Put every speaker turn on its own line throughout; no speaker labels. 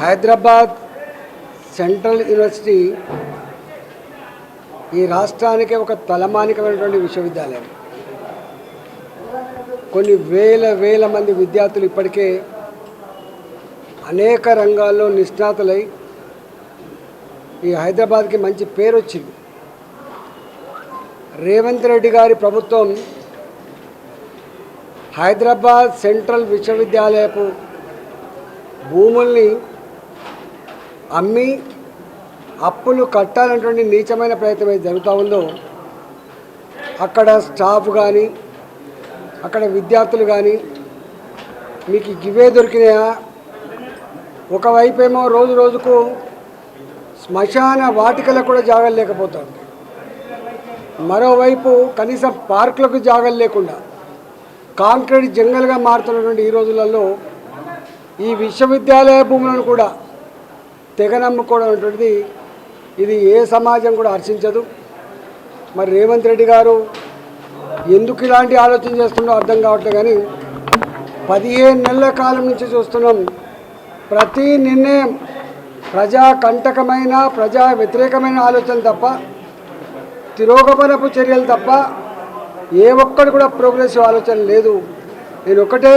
Hyderabad central university ఈ రాష్ట్రానికి ఒక తలమానికమైనటువంటి విశ్వవిద్యాలయం. కొన్ని వేల మంది విద్యార్థులు ఇప్పటికే అనేక రంగాల్లో నిష్ణాతులై ఈ హైదరాబాద్కి మంచి పేరు వచ్చింది. రేవంత్ రెడ్డి గారి ప్రభుత్వం హైదరాబాద్ సెంట్రల్ విశ్వవిద్యాలయపు భూముల్ని అమ్మి అప్పులు కట్టాలనేటువంటి నీచమైన ప్రయత్నం ఏది జరుగుతూ ఉందో, అక్కడ స్టాఫ్ కానీ అక్కడ విద్యార్థులు కానీ మీకు ఇవే దొరికినాయా? ఒకవైపు ఏమో రోజు రోజుకు శ్మశాన వాటికలకు కూడా జాగాలు లేకపోతుంది, మరోవైపు కనీసం పార్కులకు జాగాలు లేకుండా కాంక్రీట్ జంగల్గా మారుతున్నటువంటి ఈ రోజులలో ఈ విశ్వవిద్యాలయ భూములను కూడా తెగనమ్ముకోవడం అనేటువంటిది ఇది ఏ సమాజం కూడా హర్షించదు. మరి రేవంత్ రెడ్డి గారు ఎందుకు ఇలాంటి ఆలోచన చేస్తుండో అర్థం కావట్లేదు. కానీ 15 నెలల కాలం నుంచి చూస్తున్నాం, ప్రతి నిర్ణయం ప్రజాకంటకమైన ప్రజా వ్యతిరేకమైన ఆలోచన తప్ప, తిరోగమనపు చర్యలు తప్ప ఏ ఒక్కడు కూడా ప్రోగ్రెసివ్ ఆలోచన లేదు. నేను ఒకటే,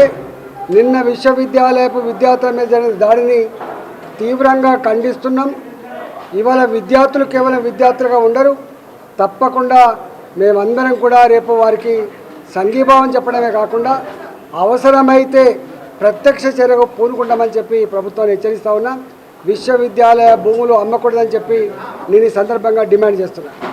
నిన్న విశ్వవిద్యాలయపు విద్యార్థుల మీద జరిగిన దాడిని తీవ్రంగా ఖండిస్తున్నాం. ఇవాళ విద్యార్థులు కేవలం విద్యార్థులుగా ఉండరు, తప్పకుండా మేమందరం కూడా రేపు వారికి సంఘీభావం చెప్పడమే కాకుండా అవసరమైతే ప్రత్యక్ష చర్యకు పూనుకుంటామని చెప్పి ప్రభుత్వాన్ని హెచ్చరిస్తా ఉన్నా. విశ్వవిద్యాలయ భూములు అమ్మకూడదని చెప్పి నేను ఈ సందర్భంగా డిమాండ్ చేస్తున్నాను.